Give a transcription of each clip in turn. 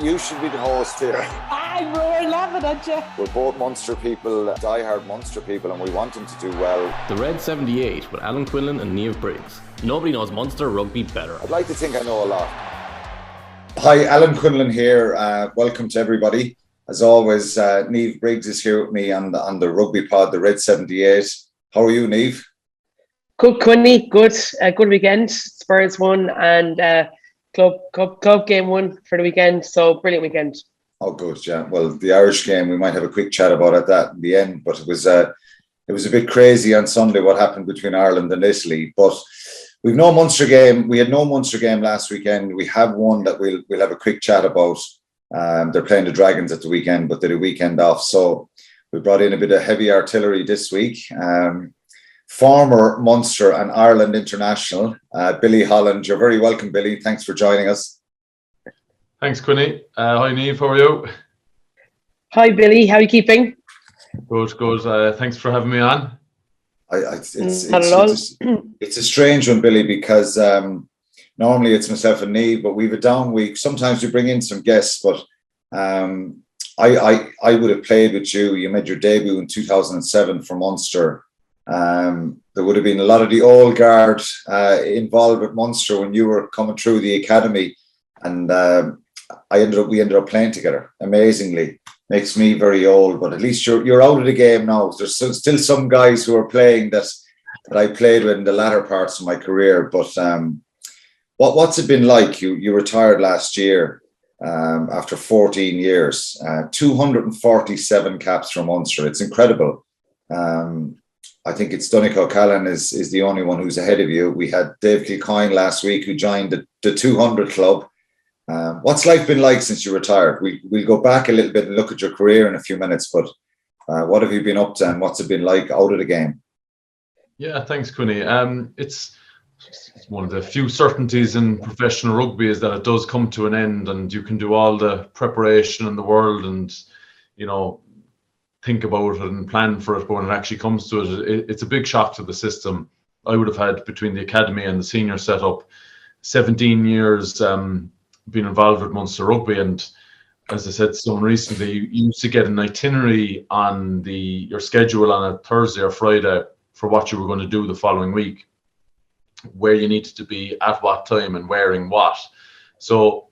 You should be the host here. We're laughing at you. We're both Munster people, die-hard Munster people, and we want them to do well. The Red 78 with Alan Quinlan and Niamh Briggs. Nobody knows Munster rugby better. I'd like to think I know a lot. Hi, Alan Quinlan here. Welcome to everybody. As always, Niamh Briggs is here with me on the rugby pod, the Red 78. How are you, Niamh? Good, Quinny. Good. Good weekend. Spurs won and club game won for the weekend. So brilliant weekend. Oh, good. Yeah. Well, the Irish game, we might have a quick chat about that in the end, but it was a bit crazy on Sunday what happened between Ireland and Italy. But we've no Munster game. We had no Munster game last weekend. We have one that we'll have a quick chat about. They're playing the Dragons at the weekend, but they're a weekend off. So we brought in a bit of heavy artillery this week. Former Munster and Ireland international, Billy Holland. You're very welcome, Billy. Thanks for joining us. Thanks, Quinny. Hi, Niamh. How are you? Hi, Billy. How are you keeping? Good. Thanks for having me on. It's a strange one, Billy, because normally it's myself and Niamh, but we've a down week. Sometimes we bring in some guests, but I would have played with you. You made your debut in 2007 for Munster. There would have been a lot of the old guard involved with Munster when you were coming through the academy, and we ended up playing together. Amazingly, makes me very old, but at least you're out of the game now. There's still some guys who are playing that I played with in the latter parts of my career. But what's it been like? You retired last year after 14 years, 247 caps for Munster. It's incredible. I think it's Donnacha O'Callaghan is the only one who's ahead of you. We had Dave Kilcoyne last week who joined the 200 club. What's life been like since you retired? We'll go back a little bit and look at your career in a few minutes, but what have you been up to and what's it been like out of the game? Yeah, thanks, Quinny. It's one of the few certainties in professional rugby is that it does come to an end and you can do all the preparation in the world and, think about it and plan for it, but when it actually comes to it, it's a big shock to the system. I would have had, between the academy and the senior setup, 17 years being involved with Munster Rugby, and as I said to someone recently, you used to get an itinerary on your schedule on a Thursday or Friday for what you were going to do the following week, where you needed to be at what time and wearing what. So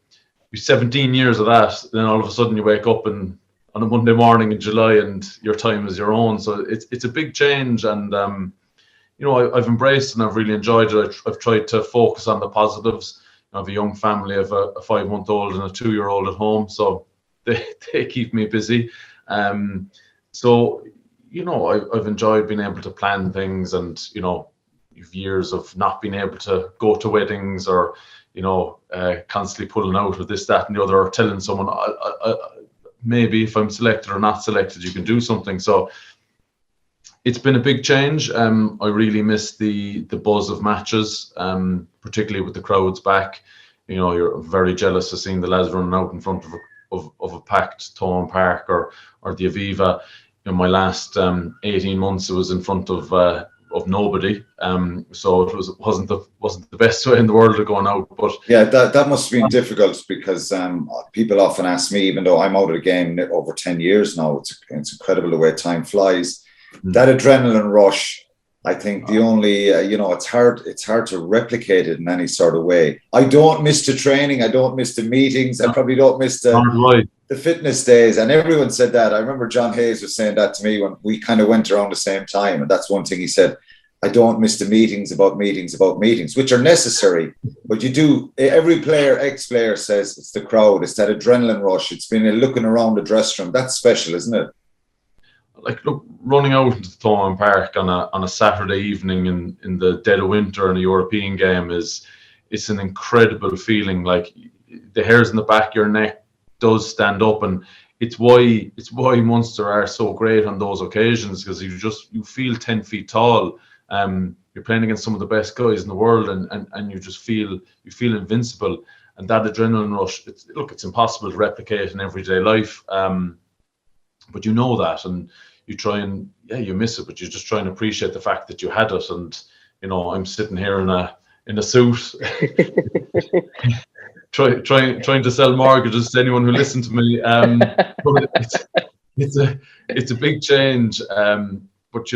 17 years of that, then all of a sudden you wake up on a Monday morning in July and your time is your own. So it's a big change, and I've embraced and I've really enjoyed it. I've tried to focus on the positives. I have a young family. I have a 5-month-old and a 2-year-old at home, so they keep me busy. So I've enjoyed being able to plan things, and you've years of not being able to go to weddings or constantly pulling out with this, that, and the other, or telling someone maybe if I'm selected or not selected, you can do something. So it's been a big change. I really miss the buzz of matches, particularly with the crowds back. You're very jealous of seeing the lads running out in front of a packed Thomond Park or the Aviva. In my last 18 months, it was in front of nobody. So it wasn't the best way in the world of going out. But yeah, that must have been difficult because people often ask me, even though I'm out of the game over 10 years now, it's incredible the way time flies. That adrenaline rush, I think the only it's hard to replicate it in any sort of way. I don't miss the training, I don't miss the meetings, I probably don't miss the fitness days, and everyone said that. I remember John Hayes was saying that to me when we kind of went around the same time, and that's one thing he said. I don't miss the meetings, which are necessary, but you do. Every player, ex-player says it's the crowd, it's that adrenaline rush, it's been looking around the dressing room. That's special, isn't it? Like, look, running out into Thomond Park on a Saturday evening in the dead of winter in a European game it's an incredible feeling. Like, the hairs in the back of your neck does stand up, and it's why Munster are so great on those occasions, because you feel 10 feet tall. You're playing against some of the best guys in the world, and you just feel invincible. And that adrenaline rush, it's impossible to replicate in everyday life. But you know that, and you try and you miss it, but you just try and appreciate the fact that you had it. And I'm sitting here in a suit trying to sell mortgages to anyone who listens to me. But it's a big change. But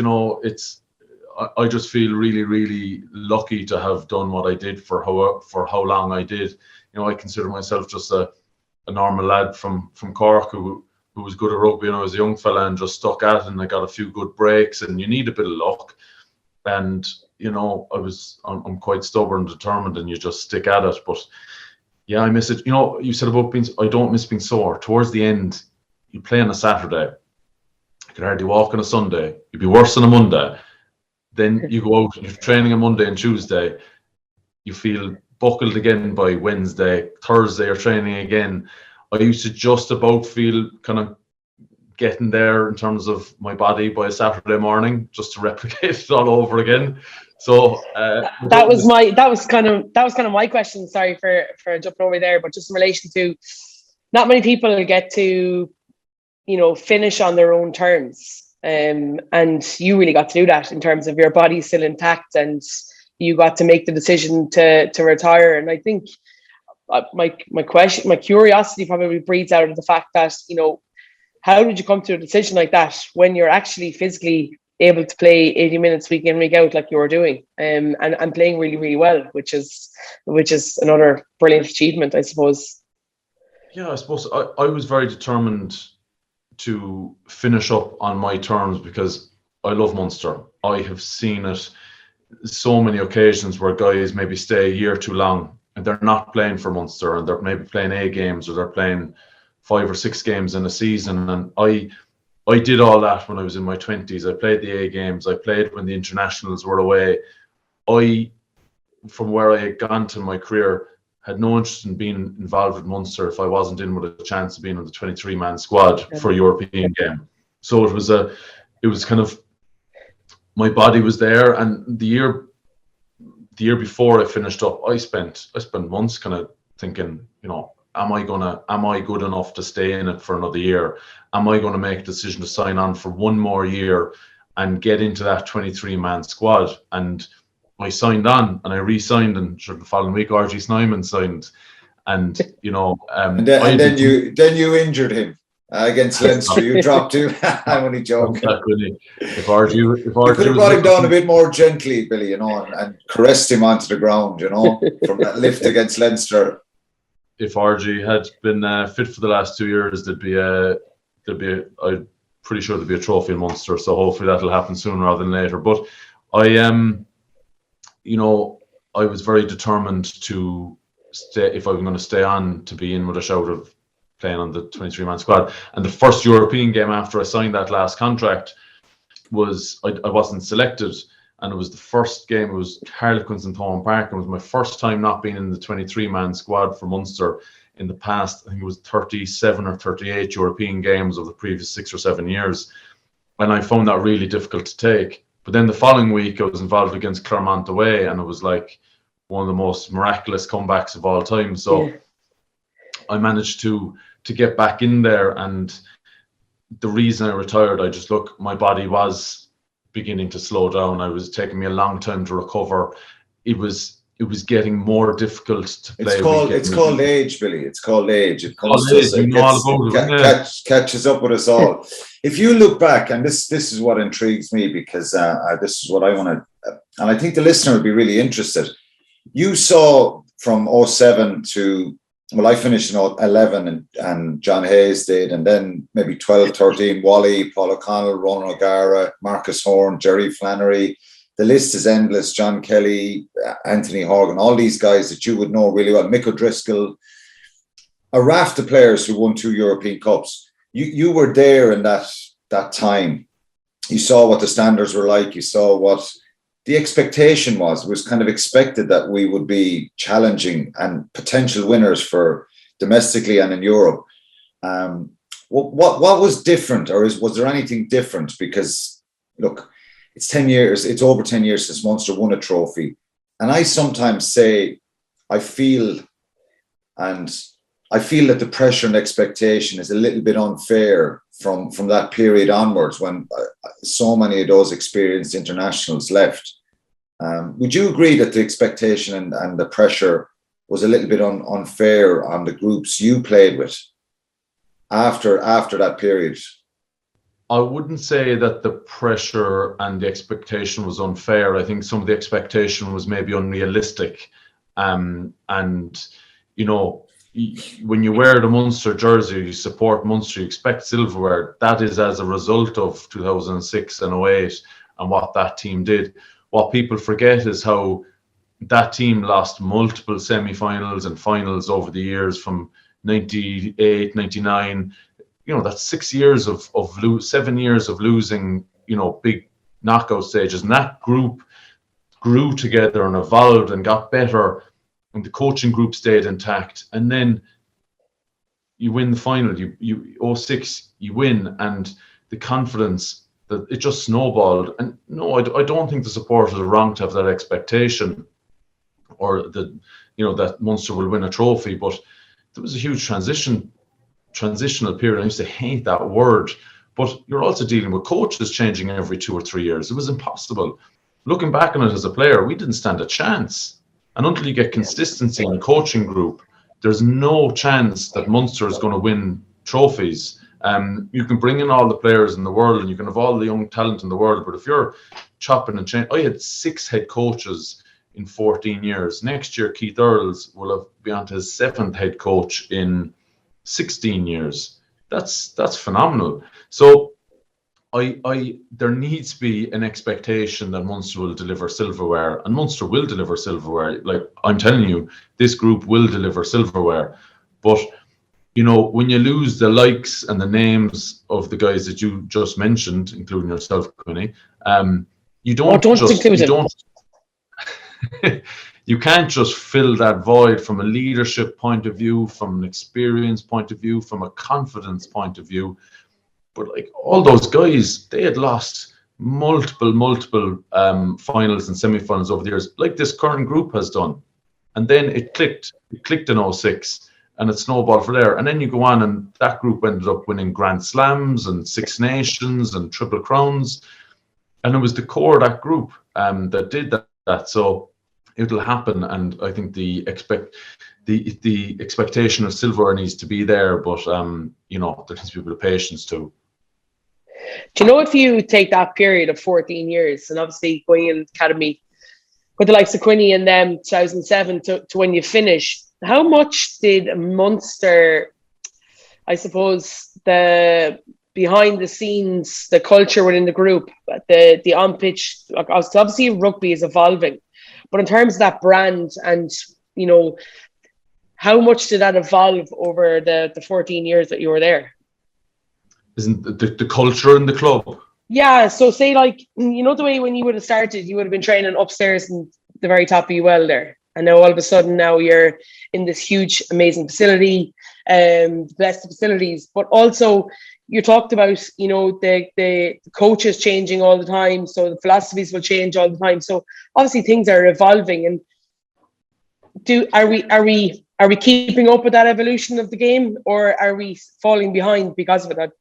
I just feel really, really lucky to have done what I did for how long I did. I consider myself just a normal lad from Cork who was good at rugby when I was a young fella and just stuck at it, and I got a few good breaks, and you need a bit of luck. And I'm quite stubborn, determined, and you just stick at it. But yeah, I miss it. You said about I don't miss being sore. Towards the end, you play on a Saturday, you can hardly walk on a Sunday, you'd be worse on a Monday. Then you go out and you're training on Monday and Tuesday, you feel buckled again by Wednesday, Thursday you're training again. I used to just about feel kind of getting there in terms of my body by Saturday morning, just to replicate it all over again. So that was kind of my question. Sorry for jumping over there, but just in relation to, not many people get to finish on their own terms, and you really got to do that in terms of your body still intact, and you got to make the decision to retire. And I think my curiosity probably breeds out of the fact that how did you come to a decision like that when you're actually physically able to play 80 minutes week in, week out like you were doing, and playing really, really well, which is another brilliant achievement, I suppose. Yeah, I suppose I was very determined to finish up on my terms because I love Munster. I have seen it so many occasions where guys maybe stay a year too long and they're not playing for Munster, and they're maybe playing A games, or they're playing 5 or 6 games in a season. And I did all that when I was in my 20s. I played the A games. I played when the internationals were away. From where I had gone to my career, had no interest in being involved with Munster if I wasn't in with a chance of being on the 23-man squad for a European game. So it was kind of, my body was there. And the year before I finished up, I spent months kind of thinking, am I good enough to stay in it for another year? Am I going to make a decision to sign on for one more year and get into that 23-man squad? And I signed on, and I re-signed, and the following week RG Snyman signed, and then you injured him against Leinster. You dropped him. I'm only joking. If RG you could have brought him down a bit more gently, Billy, and caressed him onto the ground, from that lift against Leinster. If RG had been fit for the last 2 years, I'm pretty sure there'd be a trophy in Munster. So hopefully that'll happen sooner rather than later. But I was very determined to stay, if I was going to stay on, to be in with a shout of playing on the 23-man squad. And the first European game after I signed that last contract was, I wasn't selected, and it was the first game. It was Harlequins in Thomond Park, and it was my first time not being in the 23-man squad for Munster in the past. I think it was 37 or 38 European games of the previous 6 or 7 years. And I found that really difficult to take. But then the following week, I was involved against Clermont away, and it was like one of the most miraculous comebacks of all time. So I managed to get back in there. And the reason I retired, my body was beginning to slow down. It was taking me a long time to recover. It was getting more difficult to play. It's called age, Billy. It's called age. It comes to us. Catches up with us all. If you look back, and this is what intrigues me, because this is what I want to, and I think the listener would be really interested. You saw from 07 to, I finished in 11 and John Hayes did, and then maybe 12, 13, Wally, Paul O'Connell, Ronan O'Gara, Marcus Horn, Jerry Flannery. The list is endless. John Kelly, Anthony Horgan, all these guys that you would know really well. Mick O'Driscoll, a raft of players who won 2 European Cups. You were there in that time. You saw what the standards were like. You saw what the expectation was. It was kind of expected that we would be challenging and potential winners for domestically and in Europe. What was different, or was there anything different? Because look, it's 10 years. It's over 10 years since Munster won a trophy, and I sometimes say I feel that the pressure and expectation is a little bit unfair from that period onwards, when so many of those experienced internationals left. Would you agree that the expectation and the pressure was a little bit unfair on the groups you played with after that period? I wouldn't say that the pressure and the expectation was unfair. I think some of the expectation was maybe unrealistic. And, you know, when you wear the Munster jersey, you support Munster, you expect silverware. That is as a result of 2006 and 08 and what that team did. What people forget is how that team lost multiple semi-finals and finals over the years from 98, 99. You know, that's 7 years of losing, you know, big knockout stages. And that group grew together and evolved and got better. And the coaching group stayed intact. And then you win the final, you 06, you win, and the confidence that it just snowballed. And no, I don't think the supporters are wrong to have that expectation, or that, you know, that Munster will win a trophy. But there was a huge transitional period. I used to hate that word, but you're also dealing with coaches changing every 2 or 3 years. It was impossible. Looking back on it as a player, we didn't stand a chance. And until you get consistency in the coaching group, there's no chance that Munster is going to win trophies. You can bring in all the players in the world and you can have all the young talent in the world, but if you're chopping and changing, I had 6 head coaches in 14 years. Next year, Keith Earls will have been on to his 7th head coach in 16 years. That's phenomenal. So there needs to be an expectation that Munster will deliver silverware, and Munster will deliver silverware. Like, I'm telling you, this group will deliver silverware. But, you know, when you lose the likes and the names of the guys that you just mentioned, including yourself, Quinny, you can't just fill that void from a leadership point of view, from an experience point of view, from a confidence point of view. But like all those guys, they had lost multiple finals and semi-finals over the years, like this current group has done. And then it clicked in 06, and it snowballed from there. And then you go on, and that group ended up winning Grand Slams and Six Nations and Triple Crowns. And it was the core of that group that did that. So it'll happen, and I think the expectation of silverware needs to be there, but you know, there needs to be a bit of patience too. Do you know, if you take that period of 14 years, and obviously going in academy with the likes of Quinny and them, 2007 to when you finish, how much did Munster, I suppose, the behind the scenes, the culture within the group, the on pitch, like obviously rugby is evolving, but in terms of that brand, and you know, how much did that evolve over the 14 years that you were there? Isn't the culture in the club? Yeah, so say, like, you know, the way when you would have started, you would have been training upstairs in the very top of UL there, and now all of a sudden now you're in this huge, amazing facility, best facilities, but also you talked about, you know, the coaches changing all the time, so the philosophies will change all the time. So obviously things are evolving, and are we keeping up with that evolution of the game, or are we falling behind because of it?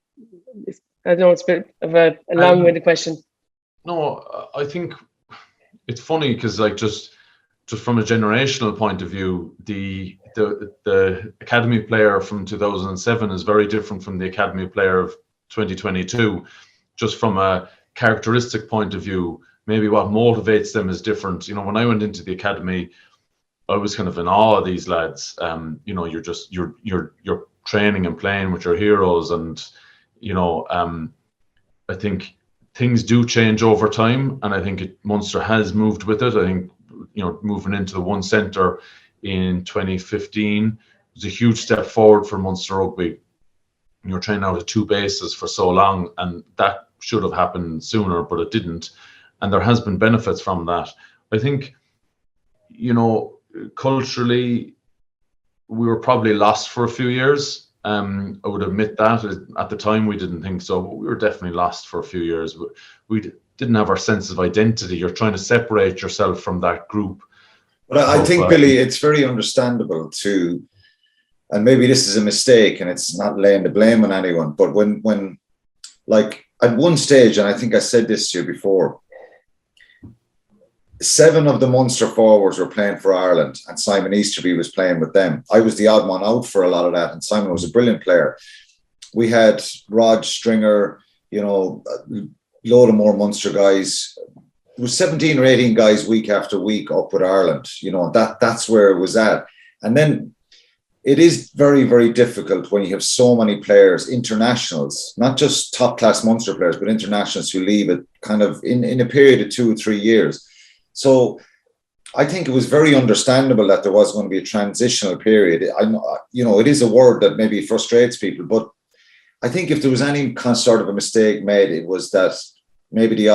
I know it's a bit of a long-winded question. No, I think it's funny because, like, just from a generational point of view, the academy player from 2007 is very different from the academy player of 2022. Just from a characteristic point of view, maybe what motivates them is different. You know, when I went into the academy, I was kind of in awe of these lads. You know, you're training and playing with your heroes, and you know, I think things do change over time, and I think Munster has moved with it. I think, you know, moving into the one centre in 2015 was a huge step forward for Munster Rugby. You're training out of 2 bases for so long, and that should have happened sooner, but it didn't. And there has been benefits from that. I think, you know, culturally, we were probably lost for a few years. I would admit that at the time we didn't think so, but we were definitely lost for a few years. We didn't have our sense of identity. You're trying to separate yourself from that group. But I think, Billy, it's very understandable to, and maybe this is a mistake, and it's not laying the blame on anyone, but when like at one stage, and I think I said this to you before, 7 of the Munster forwards were playing for Ireland, and Simon Easterby was playing with them. I was the odd one out for a lot of that, and Simon was a brilliant player. We had Rod, Stringer, you know, a load of more Munster guys. It was 17 or 18 guys week after week up with Ireland, you know, that's where it was at. And then it is very, very difficult when you have so many players, internationals, not just top class Munster players, but internationals who leave it kind of in a period of 2 or 3 years. So I think it was very understandable that there was going to be a transitional period. I know, you know, it is a word that maybe frustrates people, but I think if there was any kind of sort of a mistake made, it was that maybe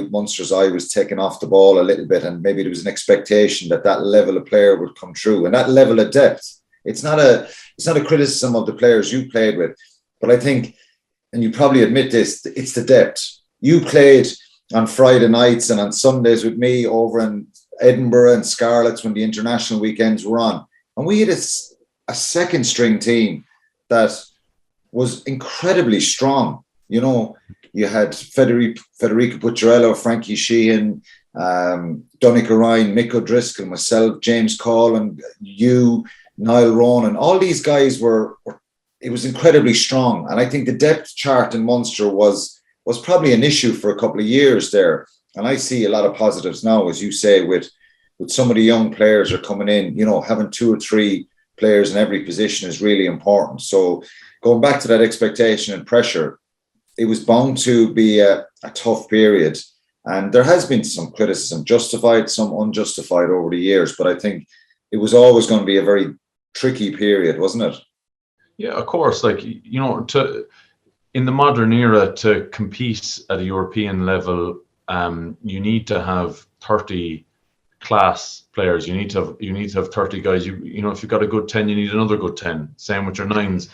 Munster's eye was taken off the ball a little bit, and maybe there was an expectation that level of player would come through, and that level of depth. It's not a criticism of the players you played with, but I think, and you probably admit this, it's the depth. You played on Friday nights and on Sundays with me over in Edinburgh and Scarlets when the international weekends were on. And we had a second string team that was incredibly strong. You know, you had Federico Pucciarello, Frankie Sheehan, Donnacha Ryan, Mick O'Driscoll, myself, James Collin, you, Niall Ronan. All these guys it was incredibly strong. And I think the depth chart in Munster was probably an issue for a couple of years there. And I see a lot of positives now, as you say, with some of the young players are coming in, you know, having 2 or 3 players in every position is really important. So going back to that expectation and pressure, it was bound to be a tough period. And there has been some criticism, justified, some unjustified over the years. But I think it was always going to be a very tricky period, wasn't it? Yeah, of course. Like, you know, in the modern era, to compete at a European level, you need to have 30 class players. You need to have 30 guys. You know, if you've got a good 10, you need another good 10. Same with your 9s.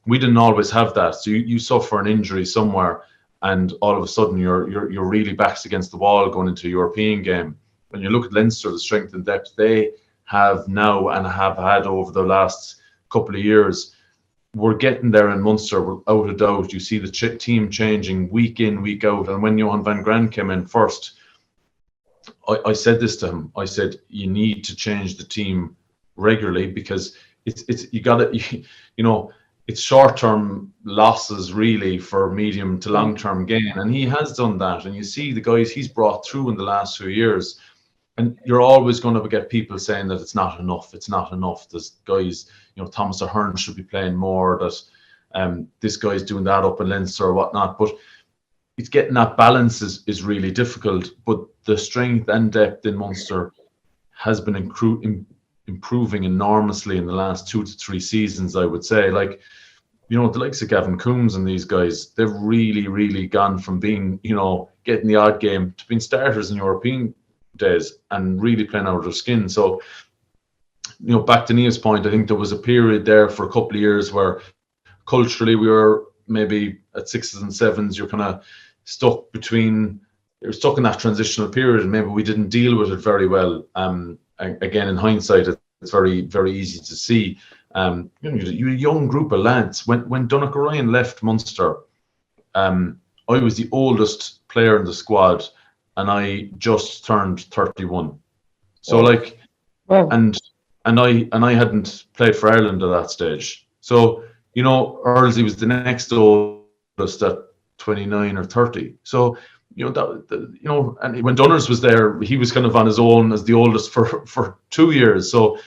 We didn't always have that. So you suffer an injury somewhere, and all of a sudden you're really backs against the wall going into a European game. When you look at Leinster, the strength and depth they have now and have had over the last couple of years, we're getting there in Munster without a doubt. You see the team changing week in, week out. And when Johan van Graan came in first, I said this to him. I said, you need to change the team regularly, because it's short-term losses really for medium to long-term gain. And he has done that. And you see the guys he's brought through in the last few years. And you're always going to get people saying that it's not enough. It's not enough. There's guys, you know, Thomas Ahern should be playing more, that this guy's doing that up in Leinster or whatnot. But it's getting that balance is really difficult. But the strength and depth in Munster has been improving enormously in the last 2 to 3 seasons, I would say. Like, you know, the likes of Gavin Coombs and these guys, they've really, really gone from being, you know, getting the odd game to being starters in European days and really playing out of their skin. So, you know, back to Niamh's point, I think there was a period there for a couple of years where culturally we were maybe at 6s and 7s, you're kind of stuck in that transitional period, and maybe we didn't deal with it very well. Again, in hindsight, it's very, very easy to see. You're a young group of lads. When Donnacha Ryan left Munster, I was the oldest player in the squad, and I just turned 31. So like, wow. and I hadn't played for Ireland at that stage. So, you know, Earlsey was the next oldest at 29 or 30. So, you know, and when Dunners was there, he was kind of on his own as the oldest for 2 years. So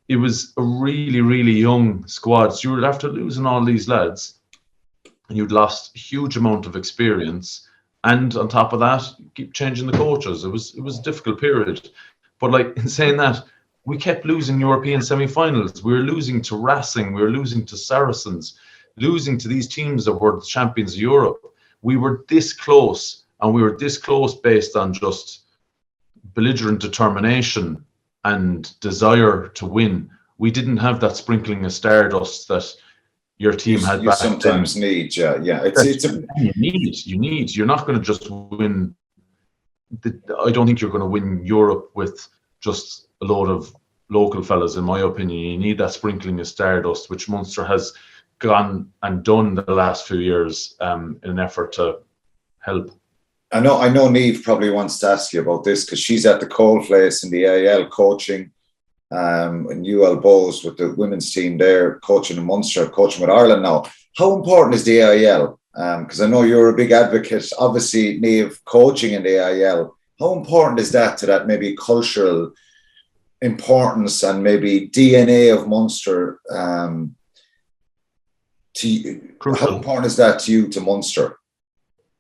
it was a really, really young squad. So you were after losing all these lads, and you'd lost a huge amount of experience. And on top of that, you keep changing the coaches. It was a difficult period. But like, in saying that, we kept losing European semi-finals. We were losing to Racing. We were losing to Saracens, losing to these teams that were the champions of Europe. We were this close, and we were this close based on just belligerent determination and desire to win. We didn't have that sprinkling of stardust that your team had back then. You sometimes need, yeah. You need. You're not going to just win. I don't think you're going to win Europe with just a load of local fellas, in my opinion. You need that sprinkling of stardust, which Munster has gone and done the last few years in an effort to help. I know Niamh probably wants to ask you about this because she's at the coalface in the AIL coaching, and UL Bows with the women's team there, coaching in Munster, coaching with Ireland now. How important is the AIL? Because I know you're a big advocate, obviously, Niamh, coaching in the AIL. How important is that to that maybe cultural importance and maybe DNA of Munster? How important is that to you, to Munster?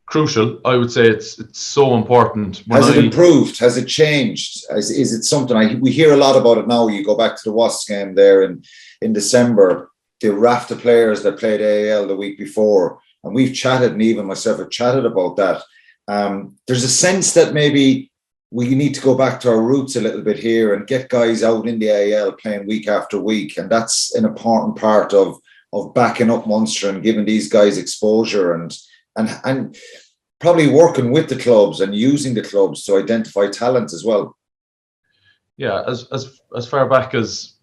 Crucial. I would say it's so important. Has it improved? Has it changed? Is it something we hear a lot about it now? You go back to the Wasps game there in December, the raft of players that played AIL the week before, and we've chatted, and even myself have chatted about that. There's a sense that maybe we need to go back to our roots a little bit here and get guys out in the AIL playing week after week, and that's an important part of backing up Munster and giving these guys exposure and probably working with the clubs and using the clubs to identify talent as well. Yeah, as far back as,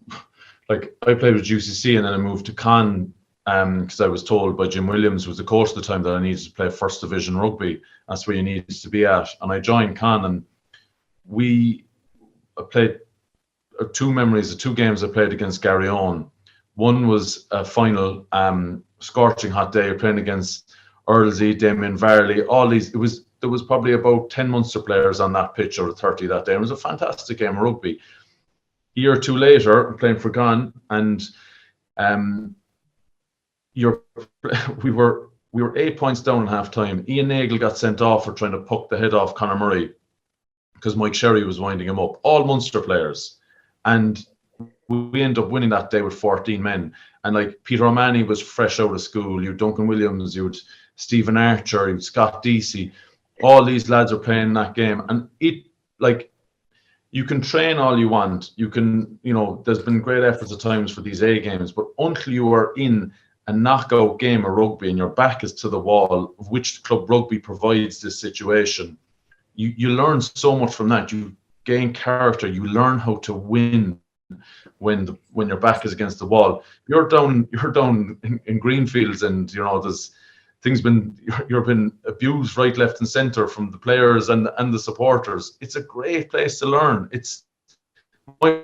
like, I played with UCC and then I moved to Caen because I was told by Jim Williams, who was the coach at the time, that I needed to play first division rugby. That's where you needed to be at. And I joined Caen, and I played two memories of two games I played against Garryowen. One was a final, scorching hot day. You're playing against Earlsey, Damien Varley, all these. There was probably about 10 Munster players on that pitch out of 30 that day. It was a fantastic game of rugby. A year or two later, I'm playing for Caen, and we were 8 points down at half time. Ian Nagle got sent off for trying to puck the head off Conor Murray because Mike Sherry was winding him up. All Munster players, and we ended up winning that day with 14 men. And like Peter O'Mahony was fresh out of school. You Duncan Williams, you had Stephen Archer, you had Scott Deasy. All these lads are playing that game, and it, like, you can train all you want. You can, there's been great efforts at times for these A games, but until you are in a knockout game of rugby and your back is to the wall, of which Club Rugby provides this situation, you learn so much from that. You gain character. You learn how to win when your back is against the wall. You're down in Greenfields, and there's things you've been abused right, left, and centre from the players and the supporters. It's a great place to learn. It's my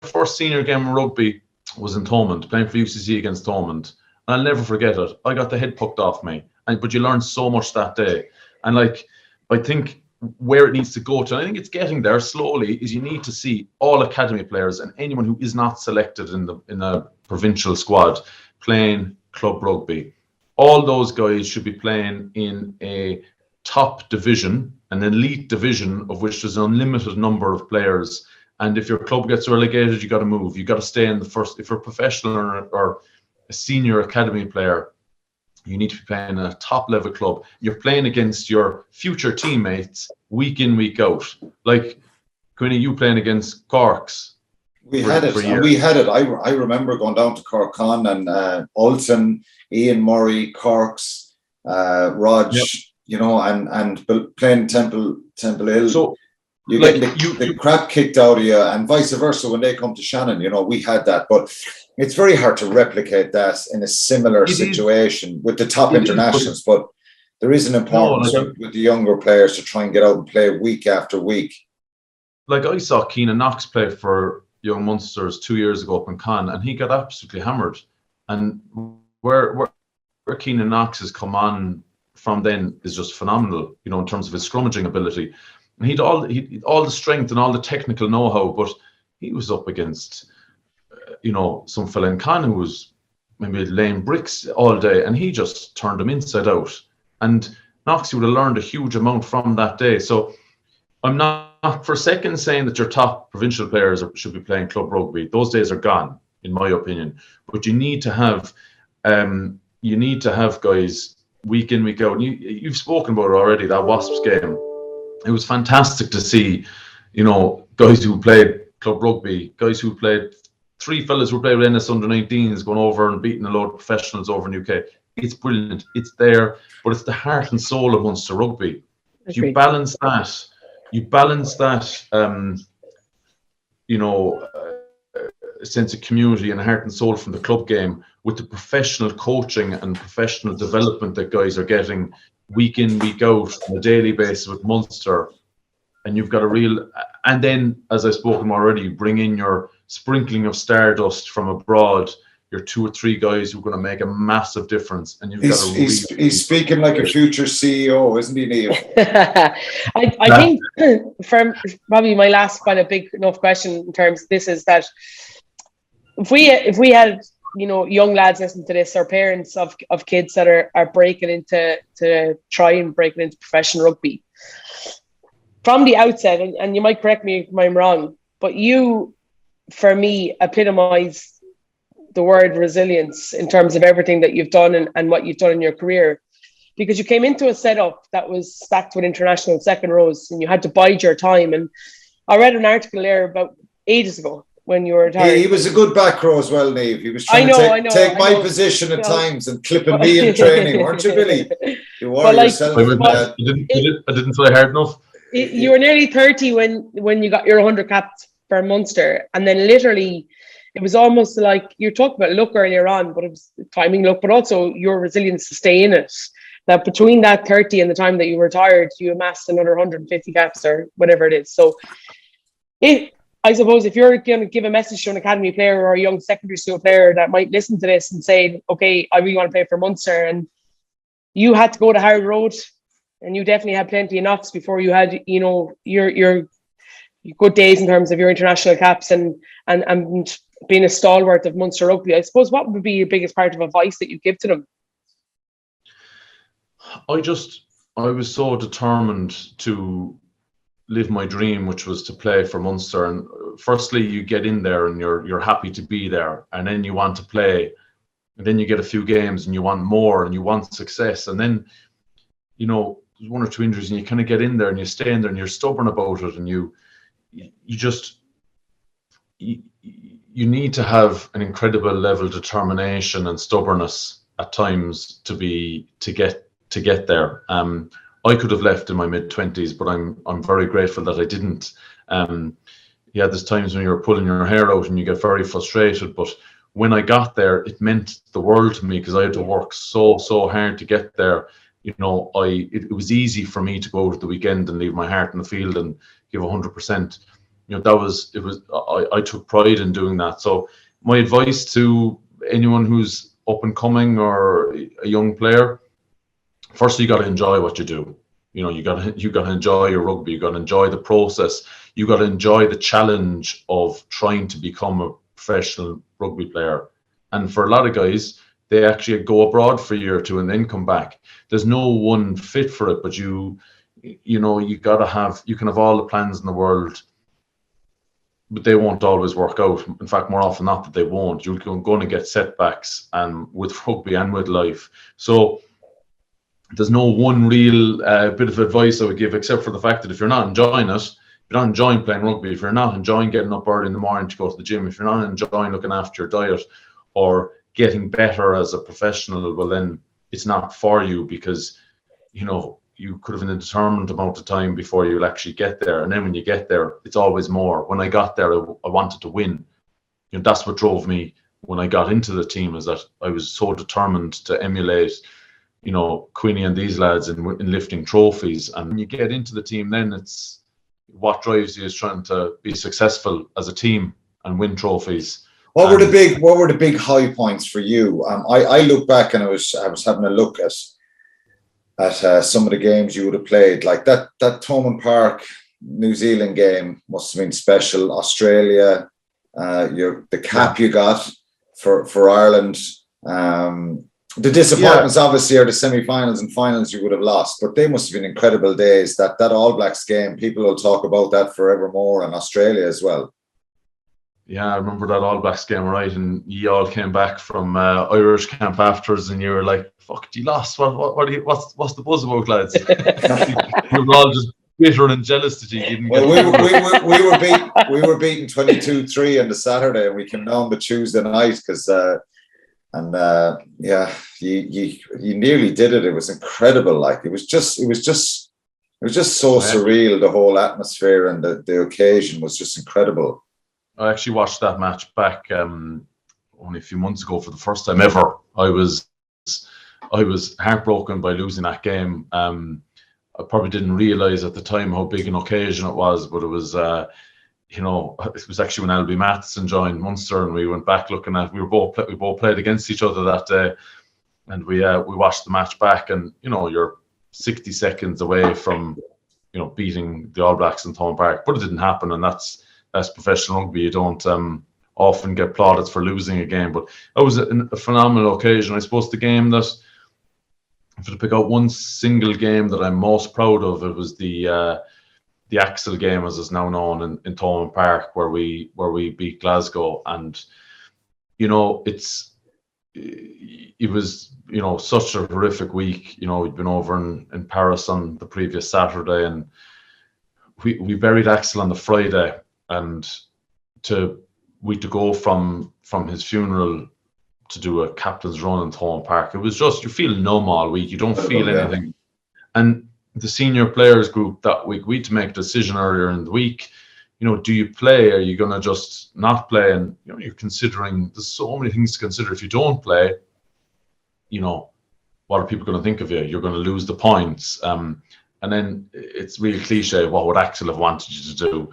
first senior game of rugby was in Thomond, playing for UCC against Thomond. And I'll never forget it. I got the head pucked off me, but you learn so much that day. And I think where it needs to go to, and I think it's getting there slowly, is you need to see all academy players and anyone who is not selected in a provincial squad playing club rugby. All those guys should be playing in a top division, an elite division, of which there's an unlimited number of players. And if your club gets relegated, you got to move. You got to stay in the first. If you're a professional or a senior academy player, you need to be playing in a top level club. You're playing against your future teammates week in, week out. Like, Quinny, you playing against Corks. We had it. I remember going down to Cork Con and Olsen, Ian Murray, Corks, Rog, yep. And playing Temple Hill. So you get the crap kicked out of you, and vice versa when they come to Shannon. We had that, but it's very hard to replicate that in a similar situation with the top internationals. But there is an importance with the younger players to try and get out and play week after week. Like, I saw Keenan Knox play for Young Munsters 2 years ago up in Cannes, and he got absolutely hammered. And where Keenan Knox has come on from then is just phenomenal, in terms of his scrummaging ability. And he'd all the strength and all the technical know-how, but he was up against some fella in Cannes who was maybe laying bricks all day, and he just turned him inside out. And Knox would have learned a huge amount from that day. So I'm not for a second saying that your top provincial players should be playing club rugby. Those days are gone, in my opinion. But you need to have guys week in, week out. And you've spoken about it already, that Wasps game. It was fantastic to see, guys who played club rugby, guys who played, three fellas who played with NS under-19s going over and beating a load of professionals over in UK. It's brilliant. It's there, but it's the heart and soul of Munster rugby. You balance that. A sense of community and heart and soul from the club game with the professional coaching and professional development that guys are getting week in, week out on a daily basis with Munster, and you've got a real, and then, as I've spoken already, you bring in your sprinkling of stardust from abroad, your 2 or 3 guys who are going to make a massive difference, and you've got a he's speaking like a future CEO, isn't he, Niamh? I think from probably my last kind of big enough question in terms of this is that if we had, you know, young lads listen to this, or parents of kids that are breaking into professional rugby from the outset, and you might correct me if I'm wrong, but you, for me, epitomize the word resilience in terms of everything that you've done and what you've done in your career, because you came into a setup that was stacked with international second rows and you had to bide your time. And I read an article there about ages ago when you were retired. He was a good back row as well, Niamh. He was trying to take my position at times and clipping me in training, weren't you, Billy? You wore yourself. I didn't play hard enough. You were nearly 30 when you got your 100 caps for Munster, and then literally it was almost like you talked about luck earlier on, but it was timing, luck, but also your resilience to stay in it. That between that 30 and the time that you retired, you amassed another 150 caps or whatever it is. So I suppose if you're going to give a message to an academy player or a young secondary school player that might listen to this and say, okay, I really want to play for Munster, and you had to go the hard road, and you definitely had plenty of knocks before you had, you know, your good days in terms of your international caps and being a stalwart of Munster rugby. I suppose, what would be your biggest part of advice that you give to them? I was so determined to live my dream, which was to play for Munster. And firstly, you get in there and you're happy to be there, and then you want to play, and then you get a few games and you want more and you want success, and then, you know, there's 1 or 2 injuries and you kind of get in there and you stay in there and you're stubborn about it, and you need to have an incredible level of determination and stubbornness at times to get there. I could have left in my mid-20s, but I'm very grateful that I didn't. There's times when you're pulling your hair out and you get very frustrated, but when I got there, it meant the world to me, because I had to work so hard to get there. You know, it was easy for me to go out at the weekend and leave my heart in the field and give 100%. You know, I took pride in doing that. So my advice to anyone who's up and coming or a young player, firstly, you got to enjoy what you do. You know, you got to enjoy your rugby. You got to enjoy the process. You got to enjoy the challenge of trying to become a professional rugby player. And for a lot of guys, they actually go abroad for a year or 2 and then come back. There's no one fit for it, but you can have all the plans in the world, but they won't always work out. In fact, more often not that they won't. You're going to get setbacks, and with rugby and with life. So there's no one real bit of advice I would give, except for the fact that if you're not enjoying it, if you're not enjoying playing rugby, if you're not enjoying getting up early in the morning to go to the gym, if you're not enjoying looking after your diet or getting better as a professional, well, then it's not for you, because, you know, you could have an indeterminate amount of time before you'll actually get there. And then when you get there, it's always more. When I got there, I wanted to win. You know, that's what drove me when I got into the team, is that I was so determined to emulate, you know, Quinny and these lads in lifting trophies. And when you get into the team, then it's what drives you is trying to be successful as a team and win trophies. What were the big high points for you? I look back and I was having a look at some of the games you would have played, like that Thomond Park New Zealand game must have been special. Australia, the cap you got for Ireland. The disappointments obviously are the semi-finals and finals you would have lost, but they must have been incredible days. That All Blacks game, people will talk about that forevermore, and Australia as well. Yeah, I remember that All Blacks game, right? And you all came back from Irish camp afterwards, and you were like, "Fuck, you lost. What's the buzz about, lads?" You were all just bitter and jealous that you didn't. Well, we were beaten 22-3 on the Saturday, and we came down the Tuesday night because. You nearly did it. It was incredible. Like it was just so surreal. The whole atmosphere and the occasion was just incredible. I actually watched that match back only a few months ago for the first time ever. I was I was heartbroken by losing that game. I probably didn't realise at the time how big an occasion it was, but it was, it was actually when LB Matheson joined Munster, and we went back looking at, we both played against each other that day, and we watched the match back, and you're 60 seconds away from beating the All Blacks in Thomond Park, but it didn't happen, and that's professional rugby. You don't often get plaudits for losing a game, but it was a phenomenal occasion. I suppose the game that, if I pick out one single game that I'm most proud of, it was the Axel game, as it's now known, in Thomond Park, where we beat Glasgow, and it was such a horrific week. We'd been over in Paris on the previous Saturday, and we buried Axel on the Friday, and to go from his funeral to do a captain's run in Thomond Park. It was just, you feel numb all week. You don't feel anything. And the senior players group that week, we had to make a decision earlier in the week. Do you play? Are you going to just not play? And you're considering, there's so many things to consider. If you don't play, what are people going to think of you? You're going to lose the points. And then it's really cliche. What would Axel have wanted you to do?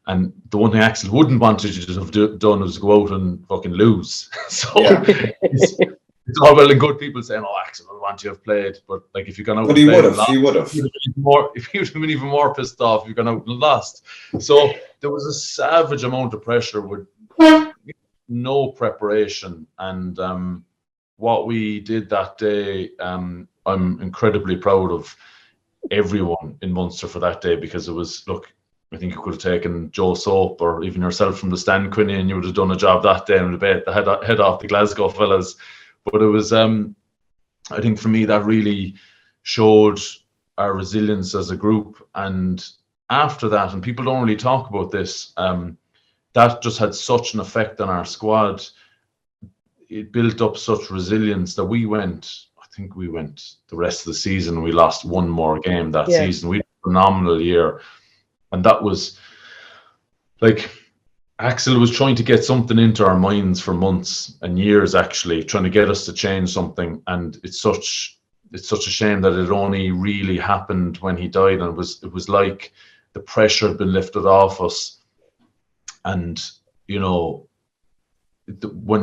And the one thing Axel wouldn't want you to have done was go out and fucking lose. So it's all well and good people saying, "Oh, Axel, I want you to have played," but like if you're gone out, but he would have. He would have. If he would have been even more pissed off, if you're gone out and lost. So there was a savage amount of pressure with no preparation, and what we did that day, I'm incredibly proud of everyone in Munster for that day, because it was, look, I think you could have taken Joe Soap or even yourself from the stand, Quinny, and you would have done a job that day and would have bet the head off the Glasgow fellas. But it was, I think for me, that really showed our resilience as a group. And after that, and people don't really talk about this, that just had such an effect on our squad. It built up such resilience that we went the rest of the season. We lost one more game that season. We had a phenomenal year. And that was like, Axel was trying to get something into our minds for months and years, actually, trying to get us to change something. And it's such a shame that it only really happened when he died. And it was like the pressure had been lifted off us. And, when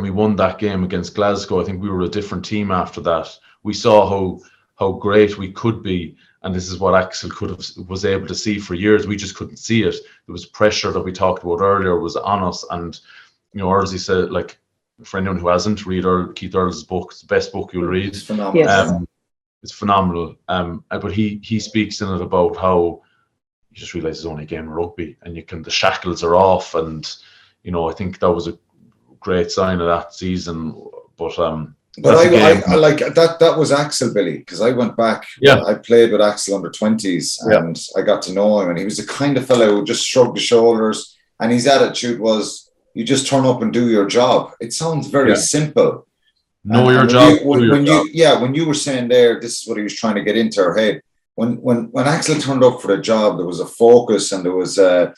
we won that game against Glasgow, I think we were a different team after that. We saw how great we could be. And this is what Axel was able to see for years. We just couldn't see it. There was pressure that we talked about earlier was on us. And, Earlsy said, like, for anyone who hasn't, read Keith Earl's book. It's the best book you'll read. It's phenomenal. Yes. It's phenomenal. But he speaks in it about how you just realise it's only a game of rugby, and the shackles are off. And, I think that was a great sign of that season. But I like that was Axel, Billy, because I went back. I played with Axel under 20s, and I got to know him, and he was the kind of fellow who just shrugged his shoulders, and his attitude was, you just turn up and do your job. It sounds very simple. Know your job. When you were saying there, this is what he was trying to get into our head. When Axel turned up for the job, there was a focus, and there was a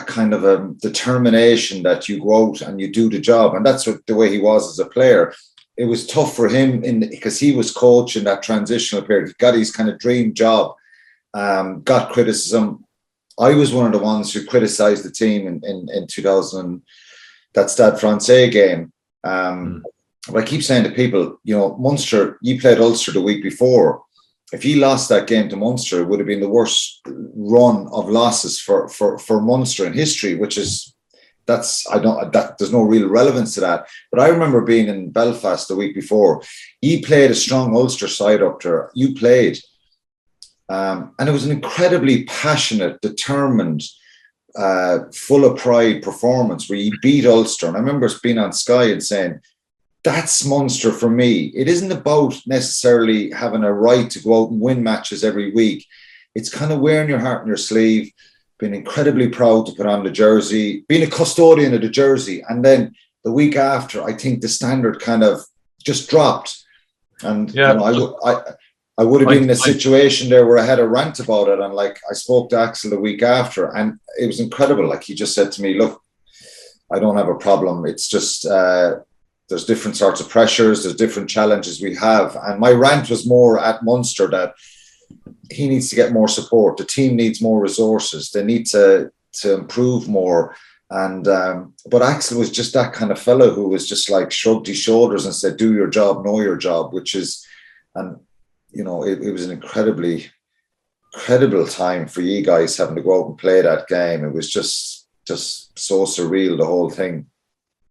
kind of a determination that you go out and you do the job, and that's the way he was as a player. It was tough for him because he was coach in that transitional period. He got his kind of dream job, got criticism. I was one of the ones who criticised the team in 2000, that Stade Francais game. But I keep saying to people, Munster, you played Ulster the week before. If you lost that game to Munster, it would have been the worst run of losses for Munster in history, which is, there's no real relevance to that. But I remember being in Belfast the week before. He played a strong Ulster side up there. You played. And it was an incredibly passionate, determined, full of pride performance where you beat Ulster. And I remember being on Sky and saying, that's Munster for me. It isn't about necessarily having a right to go out and win matches every week. It's kind of wearing your heart on your sleeve, being incredibly proud to put on the jersey, being a custodian of the jersey. And then the week after, I think the standard kind of just dropped. And I would have been in a situation there where I had a rant about it. And I spoke to Axel the week after, and it was incredible. He just said to me, look, I don't have a problem. It's just, there's different sorts of pressures, there's different challenges we have. And my rant was more at Munster that he needs to get more support. The team needs more resources. They need to improve more. And but Axel was just that kind of fellow who was just like shrugged his shoulders and said, do your job, know your job, which is, and you know, it was an incredible time for you guys having to go out and play that game. It was just so surreal, the whole thing.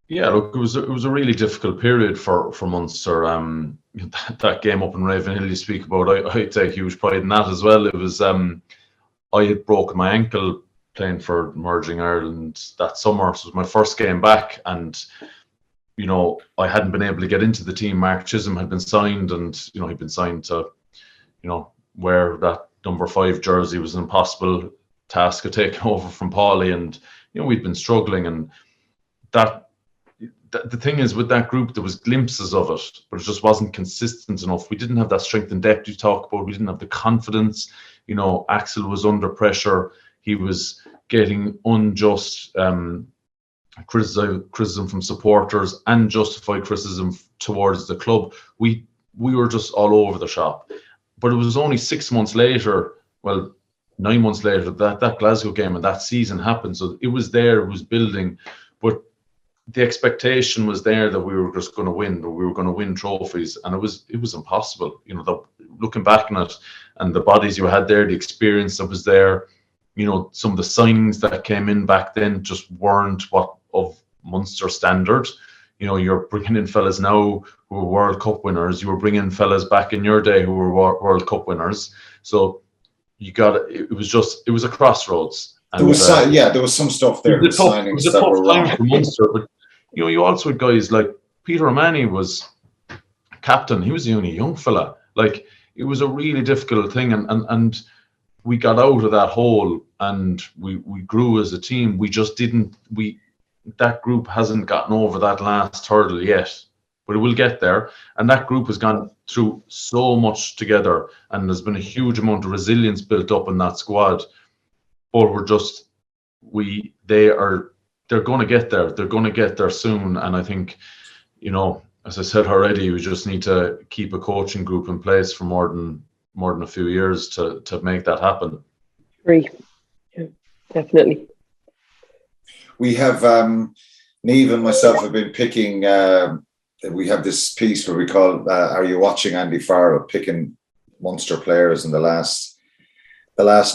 Yeah, look, it was a really difficult period for Munster. That game up in Ravenhill you speak about, I take huge pride in that as well. It was I had broken my ankle playing for Merging Ireland that summer. So it was my first game back, and you know, I hadn't been able to get into the team. Mark Chisholm had been signed, and you know, he'd been signed to, you know, wear that number 5 jersey was an impossible task of taking over from Paulie, and you know, we'd been struggling, and the thing is with that group, there was glimpses of it, but it just wasn't consistent enough. We didn't have that strength and depth you talk about. We didn't have the confidence. You know, Axel was under pressure. He was getting unjust criticism from supporters and justified criticism towards the club. We were just all over the shop. But it was only 6 months later, well, 9 months later, that Glasgow game and that season happened. So it was there, it was building. But the expectation was there that we were just going to win, that we were going to win trophies, and it was impossible. You know, looking back on it, and the bodies you had there, the experience that was there, you know, some of the signings that came in back then just weren't what of Munster standard. You know, you're bringing in fellas now who are World Cup winners. You were bringing fellas back in your day who were World Cup winners. So it was a crossroads. And, there was some stuff there. It was a tough time for Munster, but you know, you also had guys like Peter O'Mahony was captain. He was the only young fella. Like, it was a really difficult thing, and we got out of that hole, and we grew as a team. We just didn't. That group hasn't gotten over that last hurdle yet, but it will get there. And that group has gone through so much together, and there's been a huge amount of resilience built up in that squad. But they're going to get there. They're going to get there soon. And I think, you know, as I said already, we just need to keep a coaching group in place for more than a few years to make that happen. Agree. Yeah, definitely. We have Niamh and myself have been picking. We have this piece where we call "Are You Watching Andy Farrell?" Picking Munster players in the last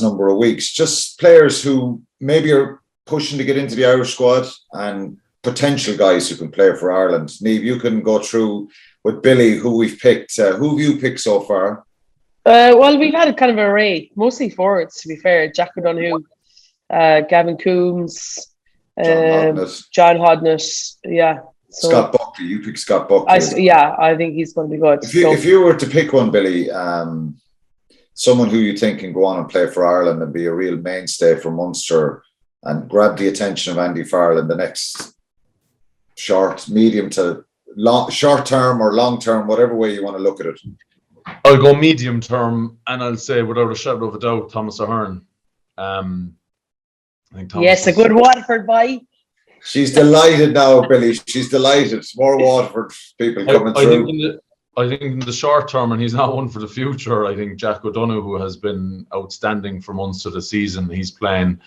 number of weeks. Just players who maybe are pushing to get into the Irish squad and potential guys who can play for Ireland. Niamh, you can go through with Billy who we've picked. Who have you picked so far? Well, we've had a kind of an array, mostly forwards, to be fair. Jack O'Donoghue, Gavin Coombs, John Hodnett, yeah. So, Scott Buckley, you picked Scott Buckley. I think he's going to be good. If you were to pick one, Billy, someone who you think can go on and play for Ireland and be a real mainstay for Munster and grab the attention of Andy Farrell in the next short, medium to short term or long term, whatever way you want to look at it. I'll go medium term, and I'll say without a shadow of a doubt, Thomas Ahern. I think Thomas. Yes, a good Waterford boy. She's delighted now, Billy. She's delighted. More Waterford people coming through. I think in the short term, and he's not one for the future, I think Jack O'Donoghue, who has been outstanding for Munster this season, he's playing.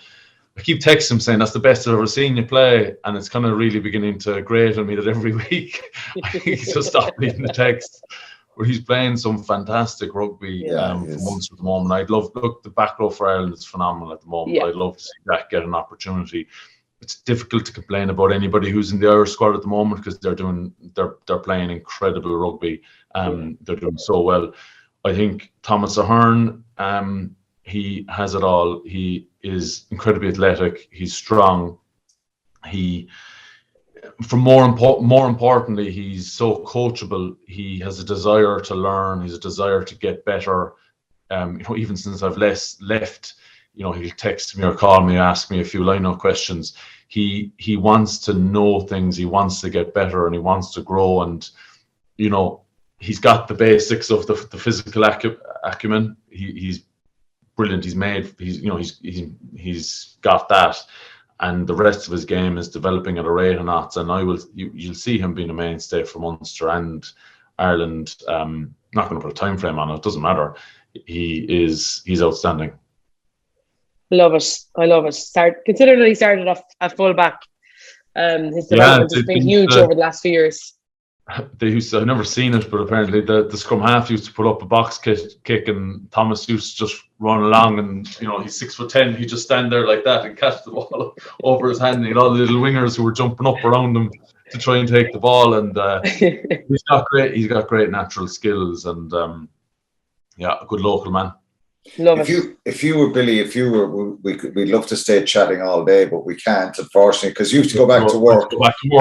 I keep texting him saying that's the best I've ever seen you play, and it's kind of really beginning to grate on me that every week I need to stop reading the text. But he's playing some fantastic rugby for Munster at the moment. The back row for Ireland is phenomenal at the moment. Yeah. I'd love to see Jack get an opportunity. It's difficult to complain about anybody who's in the Irish squad at the moment because they're playing incredible rugby. They're doing so well. I think Thomas Ahern, he has it all. He is incredibly athletic. He's strong. More importantly, he's so coachable. He has a desire to learn. He's a desire to get better. Even since I've left, he'll text me or call me, ask me a few line-up questions. He wants to know things. He wants to get better, and he wants to grow. And he's got the basics of the physical acumen. He's brilliant. He's got that, and the rest of his game is developing at a rate of knots. And you'll see him being a mainstay for Munster and Ireland. Not going to put a time frame on it. It doesn't matter. He's outstanding. Love it. I love it. Considering that he started off at full back, his development has been huge over the last few years. I've never seen it, but apparently the scrum half used to put up a box kick, and Thomas used to just run along, and he's 6'10", he'd just stand there like that and catch the ball over his hand, and all the little wingers who were jumping up around him to try and take the ball, and he's got great natural skills, and a good local man. Love if you were Billy, we'd love to stay chatting all day, but we can't, unfortunately, because you have to go back to work.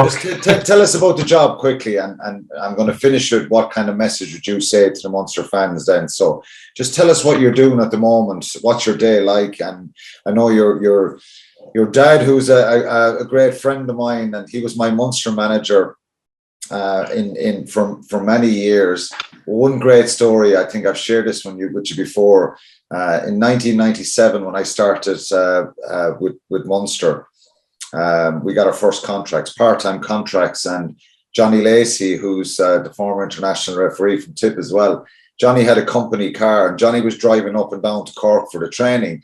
Just tell us about the job quickly, and I'm going to finish with what kind of message would you say to the Munster fans then. So just tell us what you're doing at the moment. What's your day like? And I know your dad, who's a great friend of mine, and he was my Munster manager for many years. One great story, I think I've shared this with you before. In 1997, when I started with Munster, we got our first contracts, part-time contracts, and Johnny Lacey, who's the former international referee from Tip as well, Johnny had a company car, and Johnny was driving up and down to Cork for the training,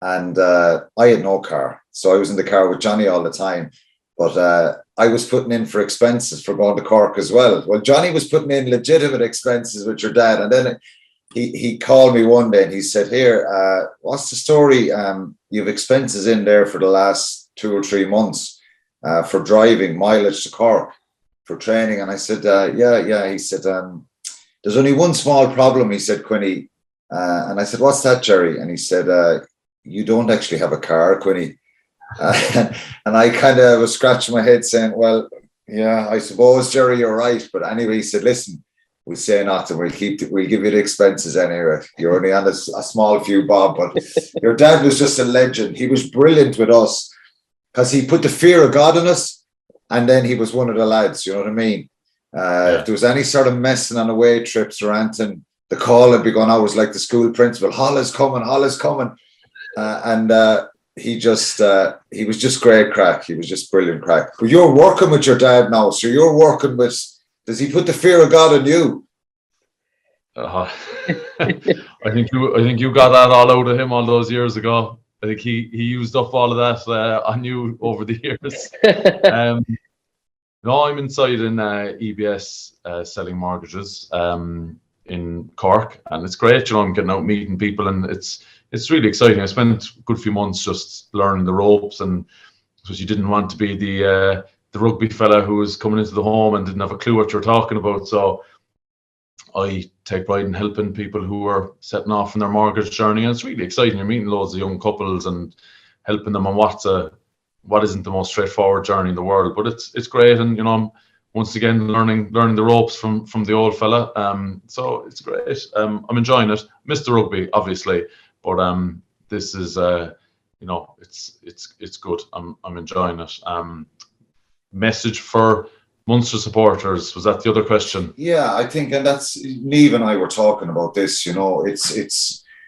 and I had no car, so I was in the car with Johnny all the time. But I was putting in for expenses for going to Cork as well. Well, Johnny was putting in legitimate expenses with your dad. And then he called me one day and he said, here, what's the story? You have expenses in there for the last 2 or 3 months for driving mileage to Cork for training. And I said, yeah. He said, there's only one small problem, he said, Quinny. And I said, what's that, Jerry? And he said, you don't actually have a car, Quinny. And I kind of was scratching my head saying, well, yeah, I suppose, Jerry, you're right. But anyway, he said, listen, we'll say nothing. We'll give you the expenses anyway. You're only on a small few bob. But your dad was just a legend. He was brilliant with us because he put the fear of God in us. And then he was one of the lads, you know what I mean? If there was any sort of messing on away trips or anything, the call would be going out. It was like the school principal, Hall is coming. He was just great crack. He was just brilliant crack. But you're working with your dad now, so you're working with. Does he put the fear of God in you? I think you got that all out of him all those years ago. I think he used up all of that on you over the years. No, I'm inside in EBS selling mortgages in Cork, and it's great. I'm getting out meeting people, and it's really exciting. I spent a good few months just learning the ropes, and because you didn't want to be the rugby fella who was coming into the home and didn't have a clue what you're talking about. So I take pride in helping people who are setting off on their mortgage journey, and it's really exciting. You're meeting loads of young couples and helping them on what isn't the most straightforward journey in the world, but it's great. And I'm once again learning the ropes from the old fella. So it's great. I'm enjoying it. Missed the rugby, obviously. But this is, it's good. I'm enjoying it. Message for Munster supporters, was that the other question? Yeah, I think, and that's Niamh and I were talking about this.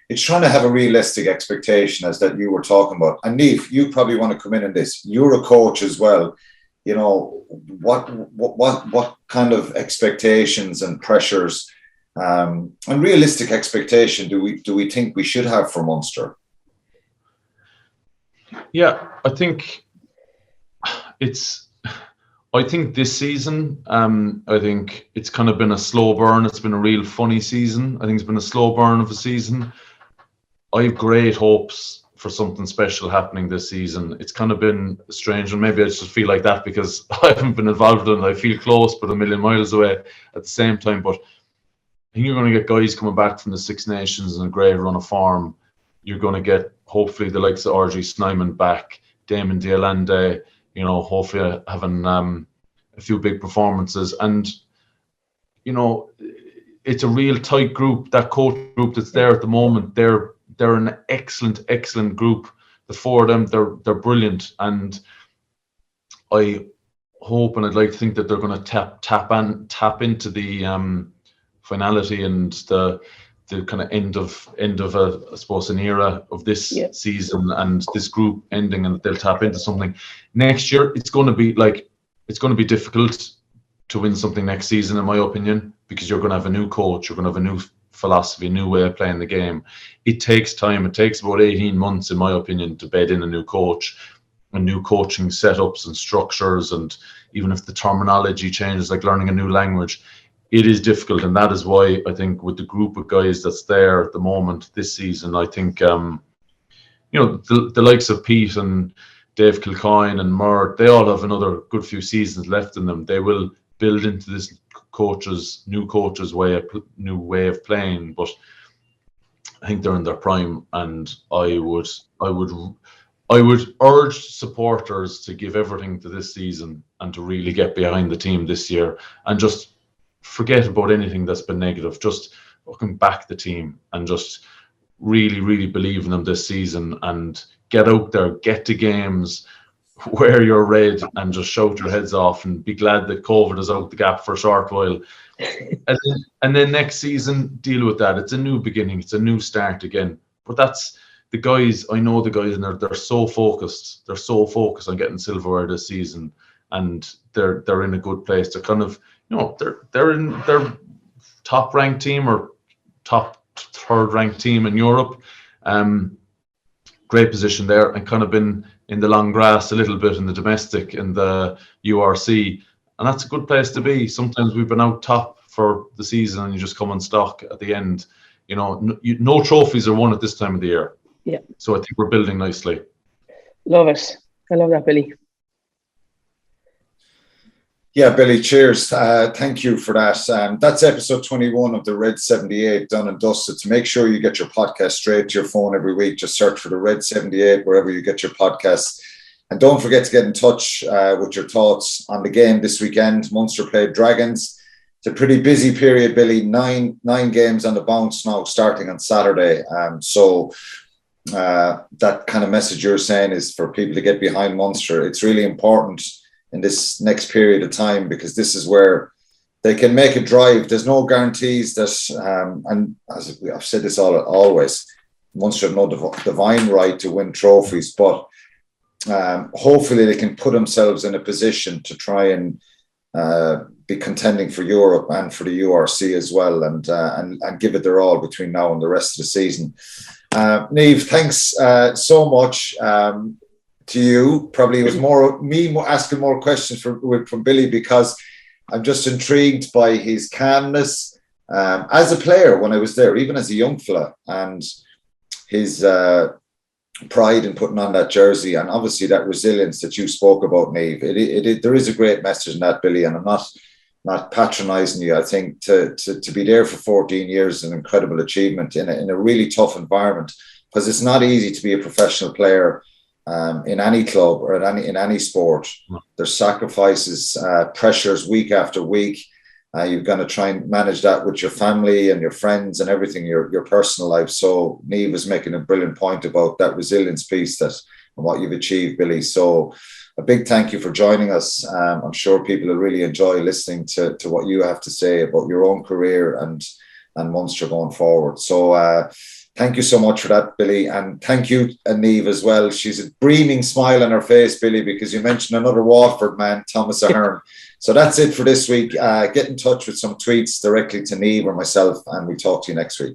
It's trying to have a realistic expectation, as that you were talking about. And Niamh, you probably want to come in this. You're a coach as well. What kind of expectations and pressures? And realistic expectation do we think we should have for Munster? Yeah, I think this season, I think it's kind of been a slow burn. It's been a real funny season. I think it's been a slow burn of a season. I have great hopes for something special happening this season. It's kind of been strange, and maybe I just feel like that because I haven't been involved in it. I feel close, but a million miles away at the same time. But I think you're going to get guys coming back from the Six Nations in a great run of form. You're going to get, hopefully, the likes of RG Snyman back, Damon Dialande, hopefully having a few big performances. And, it's a real tight group, that coach group that's there at the moment. They're an excellent group. The four of them, they're brilliant. And I hope and I'd like to think that they're going to tap into the finality and the the kind of end of a, I suppose, an era of this season and this group ending, and they'll tap into something. Next year, it's going to be difficult to win something next season, in my opinion, because you're going to have a new coach, you're going to have a new philosophy, a new way of playing the game. It takes time. It takes about 18 months, in my opinion, to bed in a new coach and new coaching setups and structures, and even if the terminology changes, like learning a new language, it is difficult. And that is why I think with the group of guys that's there at the moment this season, I think the likes of Pete and Dave Kilcoyne and Murd, they all have another good few seasons left in them. They will build into this new coach's new way of playing, but I think they're in their prime, and I would urge supporters to give everything to this season and to really get behind the team this year and just forget about anything that's been negative. Just fucking back the team and just really, really believe in them this season, and get out there, get to games, wear your red and just shout your heads off, and be glad that COVID is out the gap for a short while. And then next season, deal with that. It's a new beginning. It's a new start again. But that's the guys. I know the guys, and they're so focused. They're so focused on getting silverware this season, and they're in a good place. They're kind of, they're in their top ranked team or top third ranked team in Europe. Great position there, and kind of been in the long grass a little bit in the domestic in the URC, and that's a good place to be. Sometimes we've been out top for the season and you just come unstuck at the end. No trophies are won at this time of the year. Yeah. So I think we're building nicely. Love it. I love that, Billy. Yeah, Billy, cheers. Thank you for that. That's episode 21 of the Red 78 done and dusted. To make sure you get your podcast straight to your phone every week, just search for the Red 78 wherever you get your podcasts. And don't forget to get in touch with your thoughts on the game this weekend. Munster played Dragons. It's a pretty busy period, Billy. Nine games on the bounce now, starting on Saturday. So that kind of message you're saying is for people to get behind Munster. It's really important in this next period of time, because this is where they can make a drive. There's no guarantees that, and as I've said this always, Munster have no divine right to win trophies, but hopefully they can put themselves in a position to try and be contending for Europe and for the URC as well, and give it their all between now and the rest of the season. Niamh, thanks so much. To you, probably it was more me asking more questions from Billy, because I'm just intrigued by his calmness as a player when I was there, even as a young fella, and his pride in putting on that jersey, and obviously that resilience that you spoke about, Niamh. There is a great message in that, Billy, and I'm not patronising you. I think to be there for 14 years is an incredible achievement in a really tough environment, because it's not easy to be a professional player. In any club or in any sport. There's sacrifices, pressures week after week. You've got to try and manage that with your family and your friends and everything, your personal life. So Niamh was making a brilliant point about that resilience piece and what you've achieved, Billy. So a big thank you for joining us. I'm sure people will really enjoy listening to what you have to say about your own career and Munster going forward. So thank you so much for that, Billy. And thank you, Niamh, as well. She's a beaming smile on her face, Billy, because you mentioned another Waterford man, Thomas Ahern. So that's it for this week. Get in touch with some tweets directly to Niamh or myself, and we'll talk to you next week.